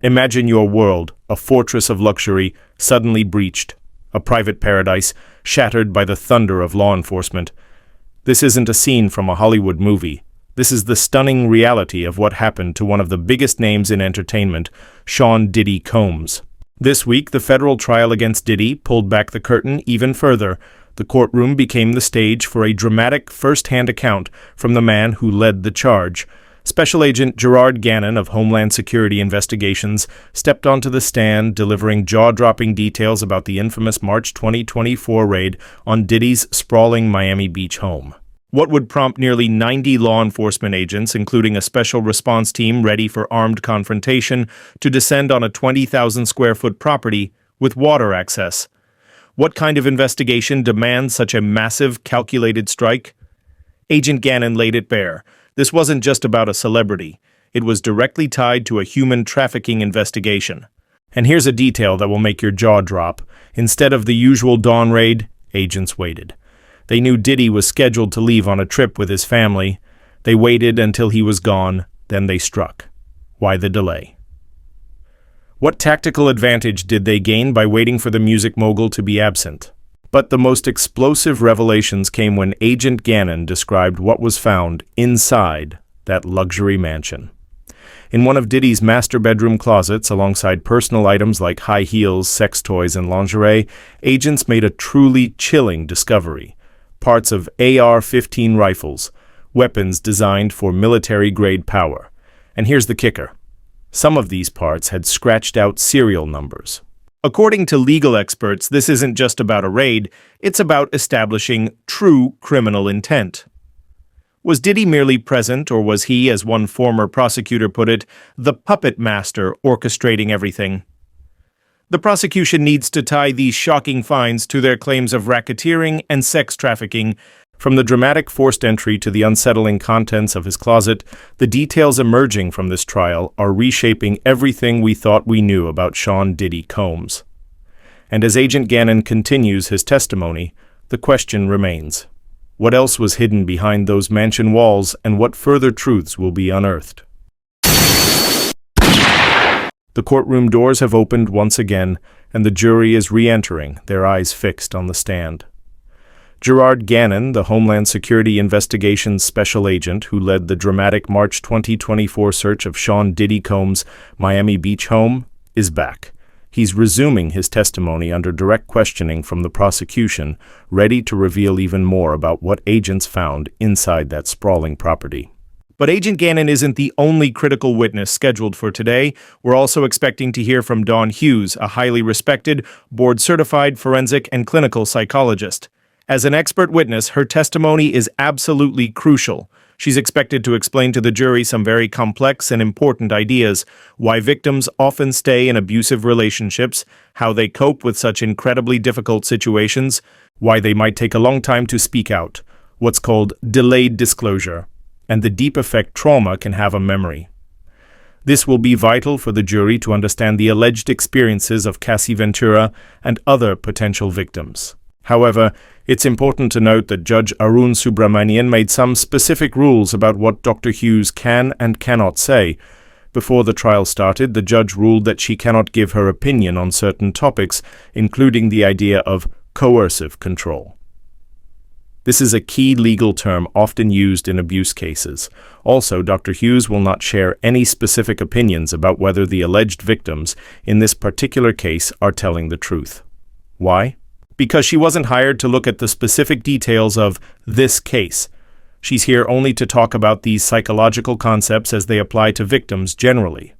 Imagine your world, a fortress of luxury, suddenly breached, a private paradise shattered by the thunder of law enforcement. This isn't a scene from a Hollywood movie. This is the stunning reality of what happened to one of the biggest names in entertainment, Sean "Diddy" Combs. This week, the federal trial against Diddy pulled back the curtain even further. The courtroom became the stage for a dramatic first-hand account from the man who led the charge. Special Agent Gerard Gannon of Homeland Security Investigations stepped onto the stand, delivering jaw-dropping details about the infamous March 2024 raid on Diddy's sprawling Miami Beach home. What would prompt nearly 90 law enforcement agents, including a special response team ready for armed confrontation, to descend on a 20,000-square-foot property with water access? What kind of investigation demands such a massive, calculated strike? Agent Gannon laid it bare. This wasn't just about a celebrity. It was directly tied to a human trafficking investigation. And here's a detail that will make your jaw drop. Instead of the usual dawn raid, agents waited. They knew Diddy was scheduled to leave on a trip with his family. They waited until he was gone, then they struck. Why the delay? What tactical advantage did they gain by waiting for the music mogul to be absent? But the most explosive revelations came when Agent Gannon described what was found inside that luxury mansion. In one of Diddy's master bedroom closets, alongside personal items like high heels, sex toys, and lingerie, agents made a truly chilling discovery. Parts of AR-15 rifles, weapons designed for military-grade power. And here's the kicker. Some of these parts had scratched-out serial numbers. According to legal experts, this isn't just about a raid, it's about establishing true criminal intent. Was Diddy merely present, or was he, as one former prosecutor put it, the puppet master orchestrating everything? The prosecution needs to tie these shocking finds to their claims of racketeering and sex trafficking. From the dramatic forced entry to the unsettling contents of his closet, the details emerging from this trial are reshaping everything we thought we knew about Sean "Diddy" Combs. And as Agent Gannon continues his testimony, the question remains: what else was hidden behind those mansion walls, and what further truths will be unearthed? The courtroom doors have opened once again, and the jury is re-entering, their eyes fixed on the stand. Gerard Gannon, the Homeland Security Investigations Special Agent who led the dramatic March 2024 search of Sean "Diddy" Combs' Miami Beach home, is back. He's resuming his testimony under direct questioning from the prosecution, ready to reveal even more about what agents found inside that sprawling property. But Agent Gannon isn't the only critical witness scheduled for today. We're also expecting to hear from Hughes, a highly respected, board-certified forensic and clinical psychologist. As an expert witness, her testimony is absolutely crucial. She's expected to explain to the jury some very complex and important ideas: why victims often stay in abusive relationships, how they cope with such incredibly difficult situations, why they might take a long time to speak out, what's called delayed disclosure, and the deep effect trauma can have on memory. This will be vital for the jury to understand the alleged experiences of Cassie Ventura and other potential victims. However, it's important to note that Judge Arun Subramanian made some specific rules about what Dr. Hughes can and cannot say. Before the trial started, the judge ruled that she cannot give her opinion on certain topics, including the idea of coercive control. This is a key legal term often used in abuse cases. Also, Dr. Hughes will not share any specific opinions about whether the alleged victims in this particular case are telling the truth. Why? Because she wasn't hired to look at the specific details of this case. She's here only to talk about these psychological concepts as they apply to victims generally.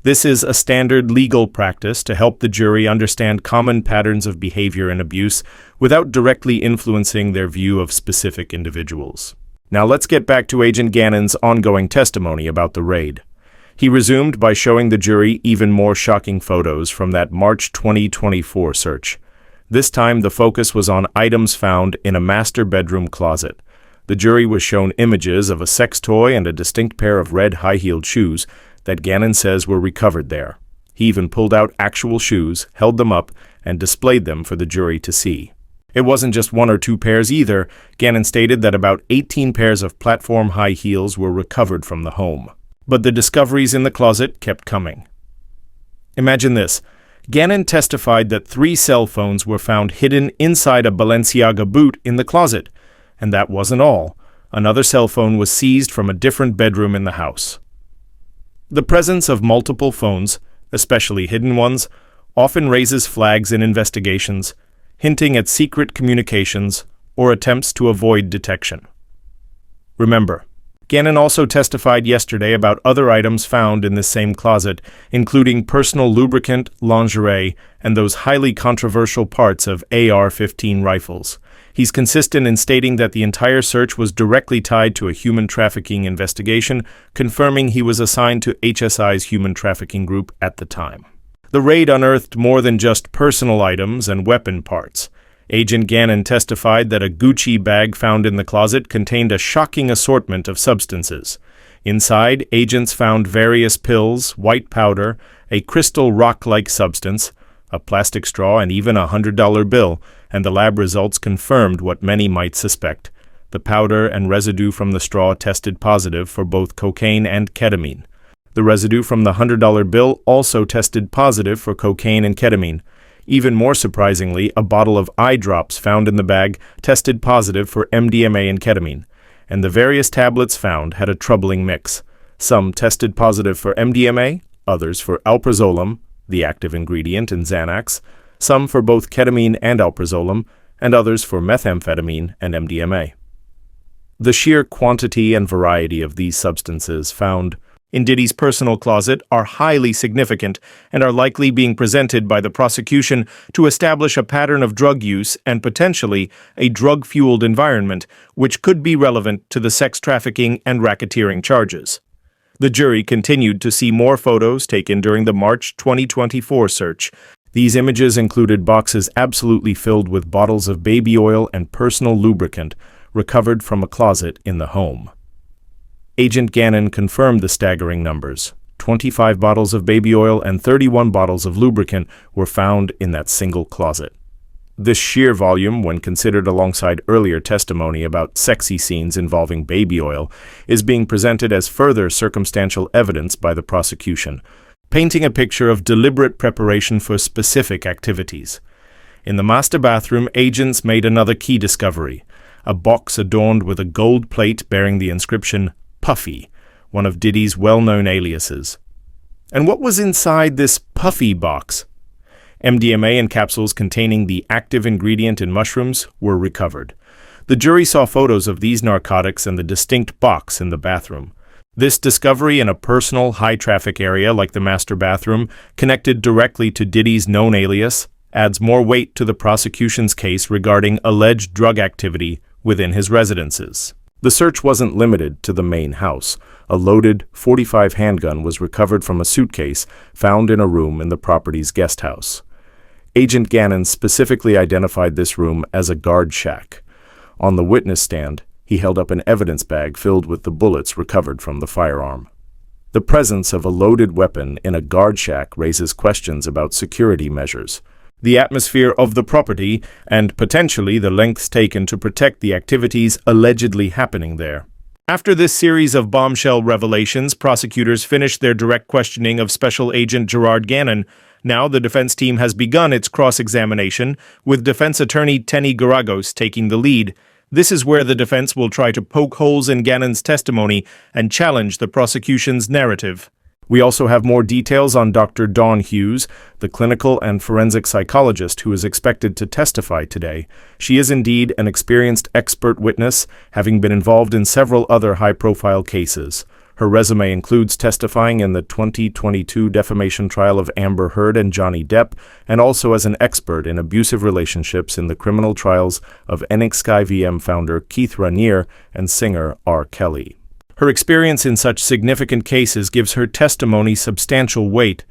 This is a standard legal practice to help the jury understand common patterns of behavior in abuse without directly influencing their view of specific individuals. Now let's get back to Agent Gannon's ongoing testimony about the raid. He resumed by showing the jury even more shocking photos from that March 2024 search. This time, the focus was on items found in a master bedroom closet. The jury was shown images of a sex toy and a distinct pair of red high-heeled shoes that Gannon says were recovered there. He even pulled out actual shoes, held them up, and displayed them for the jury to see. It wasn't just one or two pairs either. Gannon stated that about 18 pairs of platform high heels were recovered from the home. But the discoveries in the closet kept coming. Imagine this. Gannon testified that 3 cell phones were found hidden inside a Balenciaga boot in the closet. And that wasn't all. Another cell phone was seized from a different bedroom in the house. The presence of multiple phones, especially hidden ones, often raises flags in investigations, hinting at secret communications or attempts to avoid detection. Remember, Gannon also testified yesterday about other items found in this same closet, including personal lubricant, lingerie, and those highly controversial parts of AR-15 rifles. He's consistent in stating that the entire search was directly tied to a human trafficking investigation, confirming he was assigned to HSI's human trafficking group at the time. The raid unearthed more than just personal items and weapon parts. Agent Gannon testified that a Gucci bag found in the closet contained a shocking assortment of substances. Inside, agents found various pills, white powder, a crystal rock-like substance, a plastic straw, and even a $100 bill, and the lab results confirmed what many might suspect. The powder and residue from the straw tested positive for both cocaine and ketamine. The residue from the $100 bill also tested positive for cocaine and ketamine. Even more surprisingly, a bottle of eye drops found in the bag tested positive for MDMA and ketamine, and the various tablets found had a troubling mix. Some tested positive for MDMA, others for alprazolam, the active ingredient in Xanax, some for both ketamine and alprazolam, and others for methamphetamine and MDMA. The sheer quantity and variety of these substances found in Diddy's personal closet are highly significant and are likely being presented by the prosecution to establish a pattern of drug use and potentially a drug-fueled environment, which could be relevant to the sex trafficking and racketeering charges. The jury continued to see more photos taken during the March 2024 search. These images included boxes absolutely filled with bottles of baby oil and personal lubricant recovered from a closet in the home. Agent Gannon confirmed the staggering numbers. 25 bottles of baby oil and 31 bottles of lubricant were found in that single closet. This sheer volume, when considered alongside earlier testimony about sexy scenes involving baby oil, is being presented as further circumstantial evidence by the prosecution, painting a picture of deliberate preparation for specific activities. In the master bathroom, agents made another key discovery, a box adorned with a gold plate bearing the inscription Puffy, one of Diddy's well-known aliases. And what was inside this Puffy box? MDMA and capsules containing the active ingredient in mushrooms were recovered. The jury saw photos of these narcotics and the distinct box in the bathroom. This discovery in a personal, high-traffic area like the master bathroom, connected directly to Diddy's known alias, adds more weight to the prosecution's case regarding alleged drug activity within his residences. The search wasn't limited to the main house. A loaded .45 handgun was recovered from a suitcase found in a room in the property's guest house. Agent Gannon specifically identified this room as a guard shack. On the witness stand, he held up an evidence bag filled with the bullets recovered from the firearm. The presence of a loaded weapon in a guard shack raises questions about security measures, the atmosphere of the property, and potentially the lengths taken to protect the activities allegedly happening there. After this series of bombshell revelations, prosecutors finished their direct questioning of Special Agent Gerard Gannon. Now the defense team has begun its cross-examination, with defense attorney Tenny Garagos taking the lead. This is where the defense will try to poke holes in Gannon's testimony and challenge the prosecution's narrative. We also have more details on Dr. Dawn Hughes, the clinical and forensic psychologist who is expected to testify today. She is indeed an experienced expert witness, having been involved in several other high-profile cases. Her resume includes testifying in the 2022 defamation trial of Amber Heard and Johnny Depp, and also as an expert in abusive relationships in the criminal trials of NXIVM founder Keith Raniere and singer R. Kelly. Her experience in such significant cases gives her testimony substantial weight.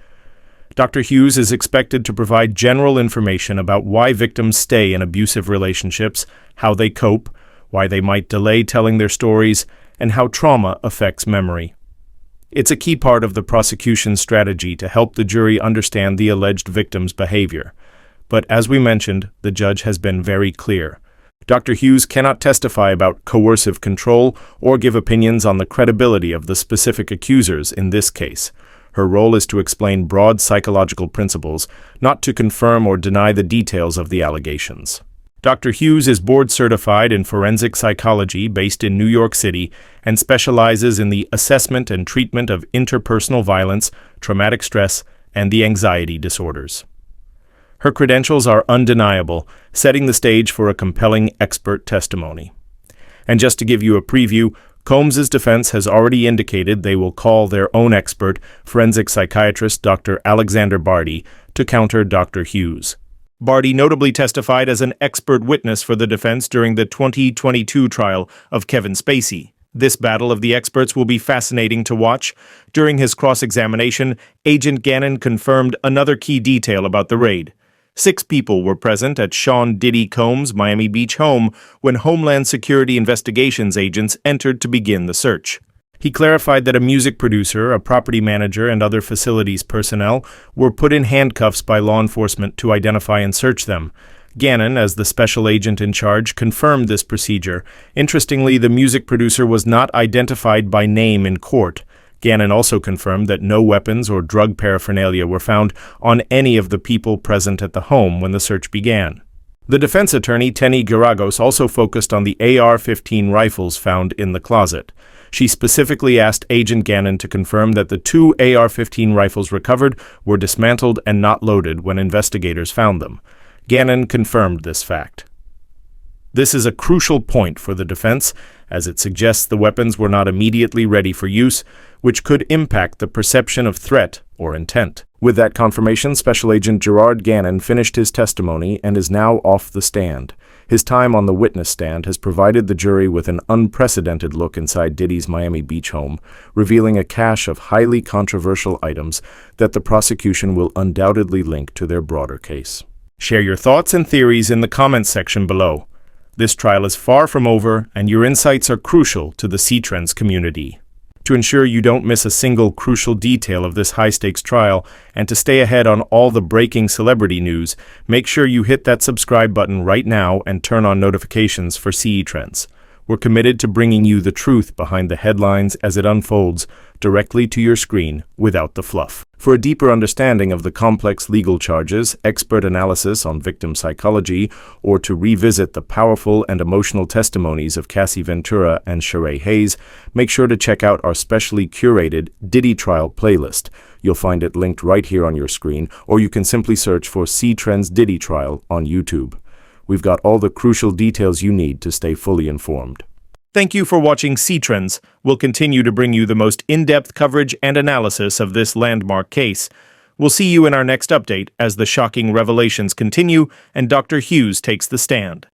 Dr. Hughes is expected to provide general information about why victims stay in abusive relationships, how they cope, why they might delay telling their stories, and how trauma affects memory. It's a key part of the prosecution's strategy to help the jury understand the alleged victim's behavior. But as we mentioned, the judge has been very clear. Dr. Hughes cannot testify about coercive control or give opinions on the credibility of the specific accusers in this case. Her role is to explain broad psychological principles, not to confirm or deny the details of the allegations. Dr. Hughes is board-certified in forensic psychology based in New York City and specializes in the assessment and treatment of interpersonal violence, traumatic stress, and the anxiety disorders. Her credentials are undeniable, setting the stage for a compelling expert testimony. And just to give you a preview, Combs's defense has already indicated they will call their own expert, forensic psychiatrist Dr. Alexander Barty, to counter Dr. Hughes. Barty notably testified as an expert witness for the defense during the 2022 trial of Kevin Spacey. This battle of the experts will be fascinating to watch. During his cross-examination, Agent Gannon confirmed another key detail about the raid. 6 people were present at Sean Diddy Combs' Miami Beach home when Homeland Security Investigations agents entered to begin the search. He clarified that a music producer, a property manager, and other facilities personnel were put in handcuffs by law enforcement to identify and search them. Gannon, as the special agent in charge, confirmed this procedure. Interestingly, the music producer was not identified by name in court. Gannon also confirmed that no weapons or drug paraphernalia were found on any of the people present at the home when the search began. The defense attorney, Tenny Garagos, also focused on the AR-15 rifles found in the closet. She specifically asked Agent Gannon to confirm that the 2 AR-15 rifles recovered were dismantled and not loaded when investigators found them. Gannon confirmed this fact. This is a crucial point for the defense, as it suggests the weapons were not immediately ready for use, which could impact the perception of threat or intent. With that confirmation, Special Agent Gerard Gannon finished his testimony and is now off the stand. His time on the witness stand has provided the jury with an unprecedented look inside Diddy's Miami Beach home, revealing a cache of highly controversial items that the prosecution will undoubtedly link to their broader case. Share your thoughts and theories in the comments section below. This trial is far from over, and your insights are crucial to the C-Trends community. To ensure you don't miss a single crucial detail of this high-stakes trial, and to stay ahead on all the breaking celebrity news, make sure you hit that subscribe button right now and turn on notifications for CE Trends. We're committed to bringing you the truth behind the headlines as it unfolds directly to your screen without the fluff. For a deeper understanding of the complex legal charges, expert analysis on victim psychology, or to revisit the powerful and emotional testimonies of Cassie Ventura and Sheree Hayes, make sure to check out our specially curated Diddy Trial playlist. You'll find it linked right here on your screen, or you can simply search for C-Trends Diddy Trial on YouTube. We've got all the crucial details you need to stay fully informed. Thank you for watching C-Trends. We'll continue to bring you the most in-depth coverage and analysis of this landmark case. We'll see you in our next update as the shocking revelations continue and Dr. Hughes takes the stand.